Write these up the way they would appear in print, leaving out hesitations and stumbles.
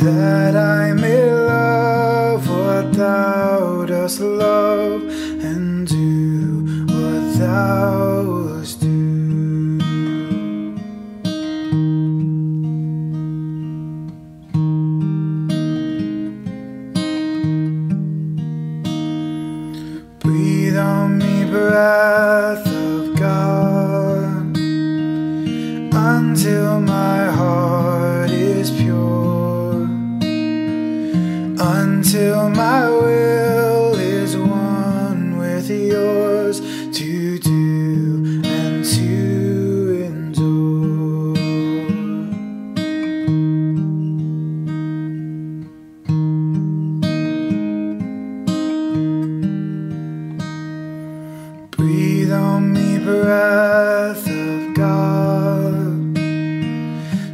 that I may love what thou dost love, and do what thou wouldst do. Breathe on me, breath of God, until my heart is pure, until my will is one with yours, to do and to endure. Breathe on me, breath of God,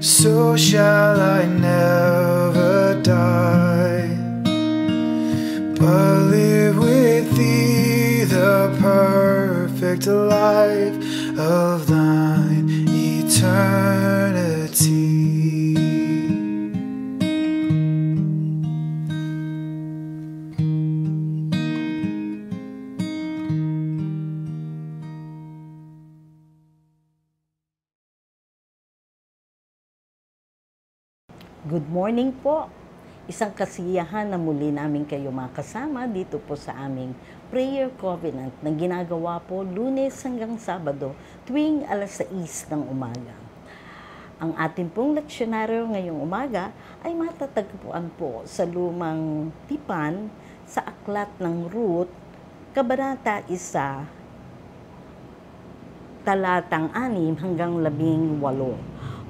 so shall I never die, but live with thee the perfect life of thine eternity. Good morning po. Isang kasiyahan na muli namin kayo makasama dito po sa aming Prayer Covenant na ginagawa po Lunes hanggang Sabado tuwing alas 6 ng umaga. Ang ating pong leksyonaryo ngayong umaga ay matatagpuan po sa lumang tipan sa aklat ng Ruth, Kabanata 1, talatang 6 hanggang 18.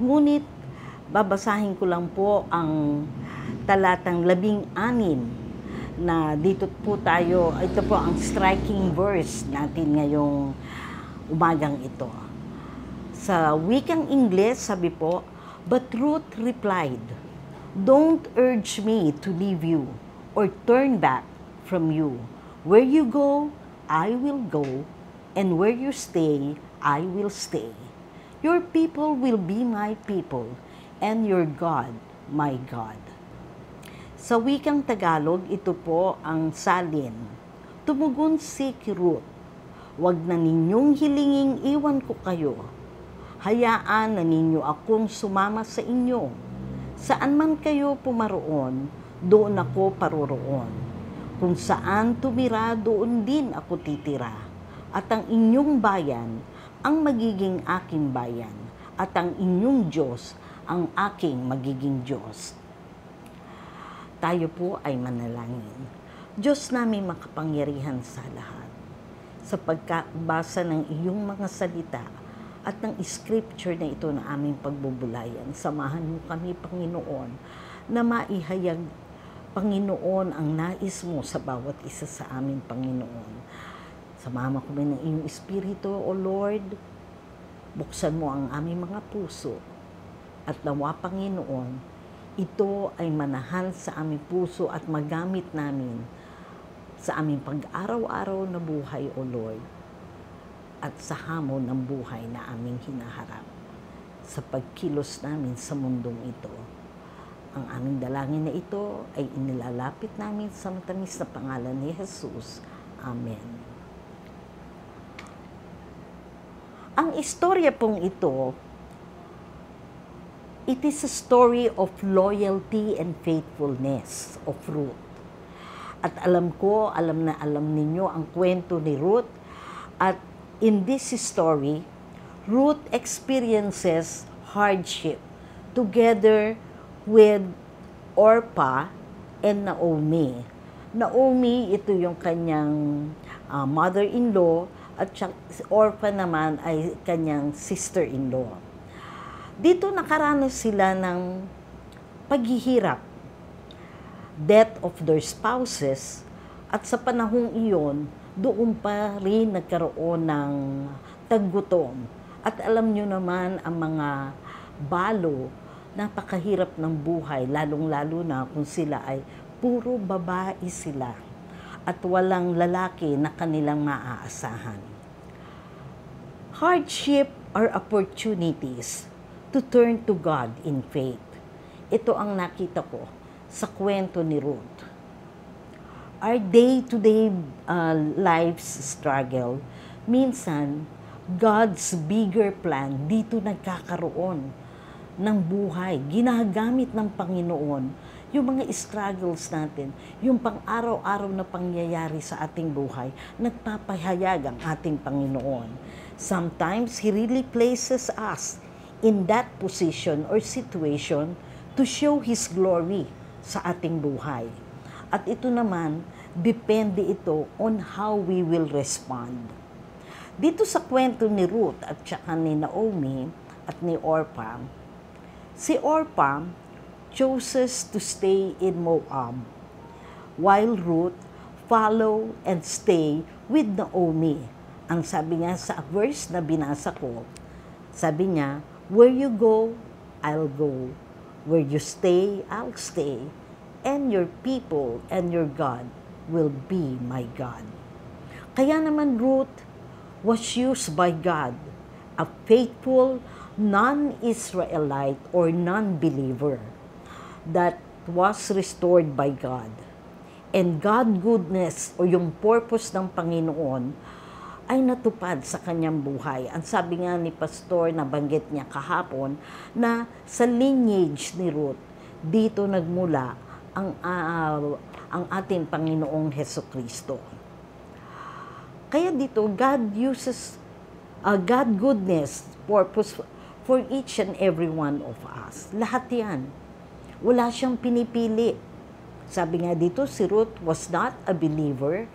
Ngunit babasahin ko lang po ang talatang 16 na dito po tayo, ito po ang striking verse natin ngayong umagang ito. Sa wikang Ingles, sabi po, "But Ruth replied, 'Don't urge me to leave you or turn back from you. Where you go, I will go, and where you stay, I will stay. Your people will be my people, and your God, my God." Sa wikang Tagalog, ito po ang salin. Tumugon si Ruth, "Huwag na ninyong hilinging iwan ko kayo. Hayaan na ninyo akong sumama sa inyo. Saan man kayo pumaroon, doon ako paroroon. Kung saan tumira, doon din ako titira. At ang inyong bayan, ang magiging aking bayan. At ang inyong Diyos, ang aking magiging Diyos." Tayo po ay manalangin. Diyos namin makapangyarihan sa lahat, sa pagkabasa ng iyong mga salita at ng scripture na ito na aming pagbubulayan, samahan mo kami, Panginoon, na maihayag, Panginoon, ang nais mo sa bawat isa sa amin, Panginoon. Samahan mo kami ng iyong Espiritu, O Lord. Buksan mo ang aming mga puso at nawa, Panginoon, ito ay manahan sa aming puso at magamit namin sa aming pag-araw-araw na buhay, O Lord, at sa hamon ng buhay na aming hinaharap sa pagkilos namin sa mundong ito. Ang aming dalangin na ito ay inilalapit namin sa matamis na pangalan ni Jesus. Amen. Ang istorya pong ito, it is a story of loyalty and faithfulness of Ruth. At alam na alam ninyo ang kwento ni Ruth. At in this story, Ruth experiences hardship together with Orpah and Naomi. Naomi, ito yung kanyang mother-in-law, at si Orpah naman ay kanyang sister-in-law. Dito nakaranas sila ng paghihirap, death of their spouses, at sa panahong iyon, doon pa rin nagkaroon ng taggutom. At alam nyo naman ang mga balo, napakahirap ng buhay, lalong-lalo na kung sila ay puro babae sila at walang lalaki na kanilang maaasahan. Hardship are opportunities to turn to God in faith. Ito ang nakita ko sa kwento ni Ruth. Our day-to-day life's struggle, minsan, God's bigger plan dito nagkakaroon ng buhay. Ginagamit ng Panginoon yung mga struggles natin, yung pang-araw-araw na pangyayari sa ating buhay, nagpapahayag ang ating Panginoon. Sometimes, He really places us in that position or situation to show His glory sa ating buhay. At ito naman, depende ito on how we will respond. Dito sa kwento ni Ruth at saka ni Naomi at ni Orpah, si Orpah chooses to stay in Moab, while Ruth follow and stay with Naomi. Ang sabi niya sa verse na binasa ko, sabi niya, where you go, I'll go. Where you stay, I'll stay. And your people and your God will be my God. Kaya naman Ruth was used by God, a faithful non-Israelite or non-believer that was restored by God. And God goodness o yung purpose ng Panginoon ay natupad sa kanyang buhay. Ang sabi nga ni Pastor, nabanggit niya kahapon, na sa lineage ni Ruth, dito nagmula ang ating Panginoong Hesukristo. Kaya dito, God uses God goodness, purpose for each and every one of us. Lahat yan. Wala siyang pinipili. Sabi nga dito, si Ruth was not a believer.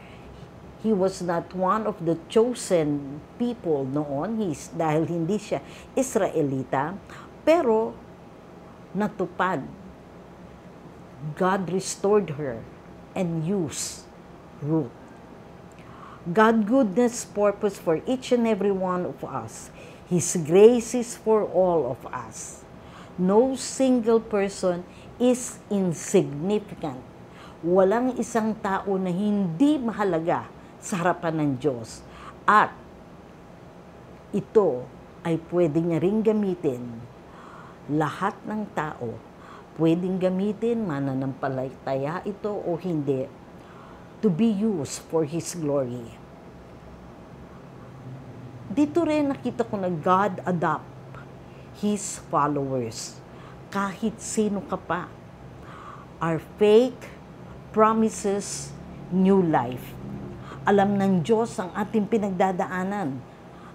He was not one of the chosen people noon, dahil hindi siya Israelita, pero natupad. God restored her and used Ruth. God goodness purpose for each and every one of us. His grace is for all of us. No single person is insignificant. Walang isang tao na hindi mahalaga sa harapan ng Diyos. At ito ay pwede niya ring gamitin. Lahat ng tao pwedeng gamitin, mananampalataya ito o hindi, to be used for His glory. Dito rin nakita ko na God adopt His followers. Kahit sino ka pa. Our faith promises new life. Alam ng Diyos ang ating pinagdadaanan.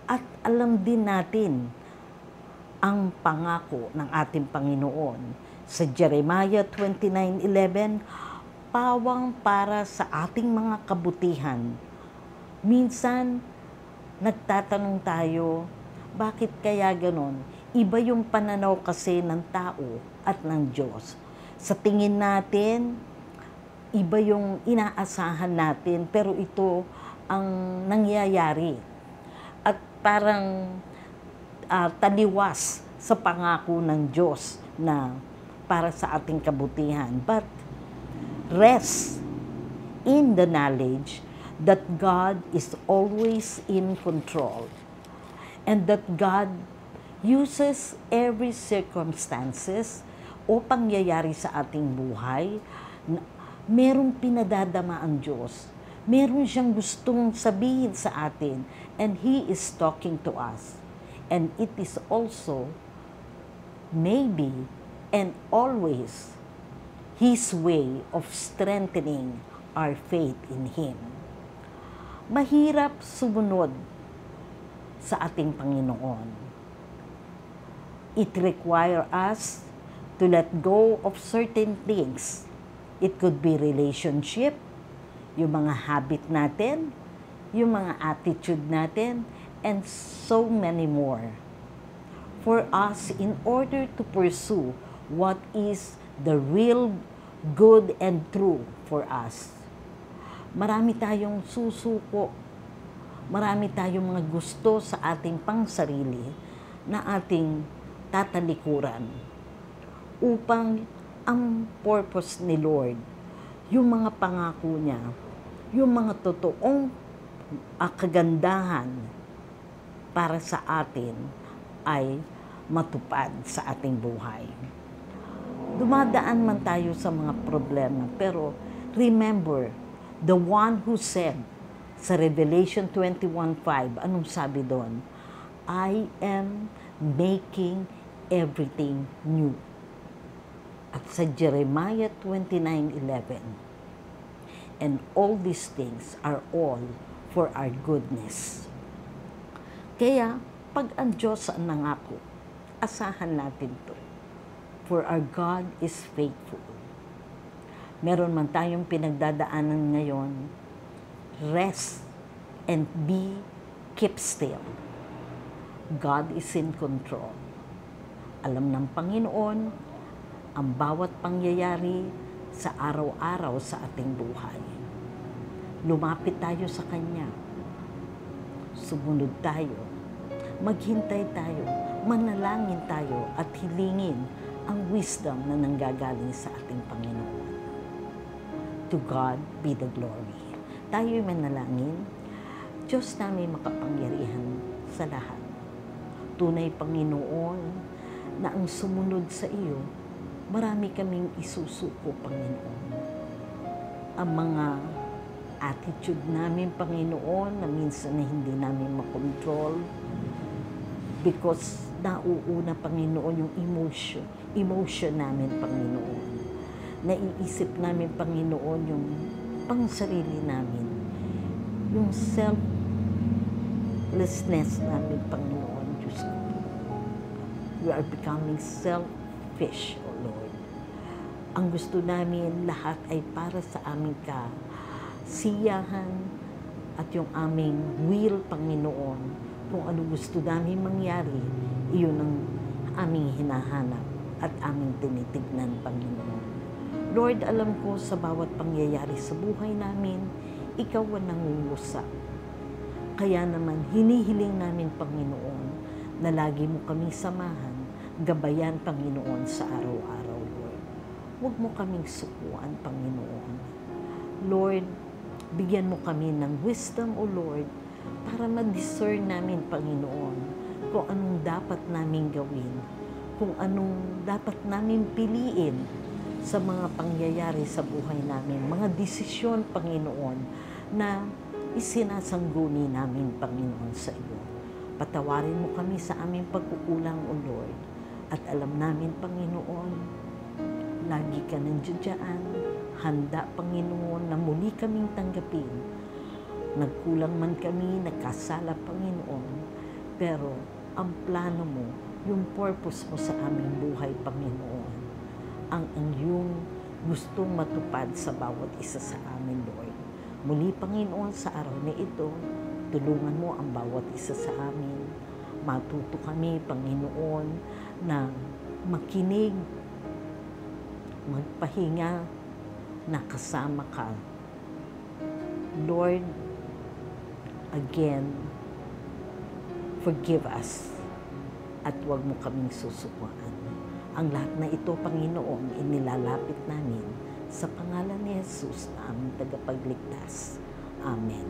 At alam din natin ang pangako ng ating Panginoon. Sa Jeremiah 29:11, pawang para sa ating mga kabutihan. Minsan, nagtatanong tayo, bakit kaya ganon? Iba yung pananaw kasi ng tao at ng Diyos. Sa tingin natin, iba yung inaasahan natin, pero ito ang nangyayari. At parang taliwas sa pangako ng Diyos na para sa ating kabutihan. But rest in the knowledge that God is always in control and that God uses every circumstances o pangyayari sa ating buhay. Merong pinadadama ang Diyos. Meron siyang gustong sabihin sa atin and He is talking to us. And it is also maybe and always His way of strengthening our faith in Him. Mahirap sumunod sa ating Panginoon. It requires us to let go of certain things. It could be relationship, yung mga habit natin, yung mga attitude natin, and so many more. For us, in order to pursue what is the real good and true for us. Marami tayong susuko, marami tayong mga gusto sa ating pangsarili na ating tatalikuran upang ang purpose ni Lord, yung mga pangako niya, yung mga totoong kagandahan para sa atin ay matupad sa ating buhay. Dumadaan man tayo sa mga problema, pero remember, the one who said sa Revelation 21:5, anong sabi doon? I am making everything new. At sa Jeremiah 29:11, and all these things are all for our goodness. Kaya, pag ang Diyos ang nangako, asahan natin to. For our God is faithful. Meron man tayong pinagdadaanan ngayon, rest and keep still. God is in control. Alam ng Panginoon ang bawat pangyayari sa araw-araw sa ating buhay. Lumapit tayo sa Kanya. Sumunod tayo. Maghintay tayo. Manalangin tayo at hilingin ang wisdom na nanggagaling sa ating Panginoon. To God be the glory. Tayo'y manalangin. Diyos namin makapangyarihan sa lahat. Tunay, Panginoon, na ang sumunod sa iyo, marami kaming isusuko, Panginoon. Ang mga attitude namin, Panginoon, na minsan na hindi namin makontrol because nauuna, Panginoon, yung emotion namin, Panginoon. Naiisip namin, Panginoon, yung pangsarili namin, yung selflessness namin, Panginoon, Diyos ko. We are becoming selfish, O Lord. Ang gusto namin, lahat ay para sa aming kasiyahan at yung aming will, Panginoon. Kung ano gusto namin mangyari, iyon ang aming hinahanap at aming tinitignan, Panginoon. Lord, alam ko sa bawat pangyayari sa buhay namin, Ikaw ang nangungusap. Kaya naman, hinihiling namin, Panginoon, na lagi mo kami samahan, gabayan, Panginoon, sa araw-araw, Lord. Huwag mo kaming sukuan, Panginoon. Lord, bigyan mo kami ng wisdom, O Lord, para ma-discern namin, Panginoon, kung anong dapat namin gawin, kung anong dapat namin piliin sa mga pangyayari sa buhay namin, mga desisyon, Panginoon, na isinasangguni namin, Panginoon, sa iyo. Patawarin mo kami sa aming pagkukulang, O Lord, at alam namin, Panginoon, lagi ka nandiyan, handa, Panginoon, na muli kaming tanggapin. Nagkulang man kami, nagkasala, Panginoon, pero ang plano mo, yung purpose mo sa aming buhay, Panginoon, ang iyong gustong matupad sa bawat isa sa amin, Lord. Muli, Panginoon, sa araw na ito, tulungan mo ang bawat isa sa amin. Matuto kami, Panginoon, na makinig, magpahinga, na kasama ka. Lord, again, forgive us at huwag mo kaming susukuan. Ang lahat na ito, Panginoon, inilalapit namin sa pangalan ni Jesus na aming tagapagligtas. Amen.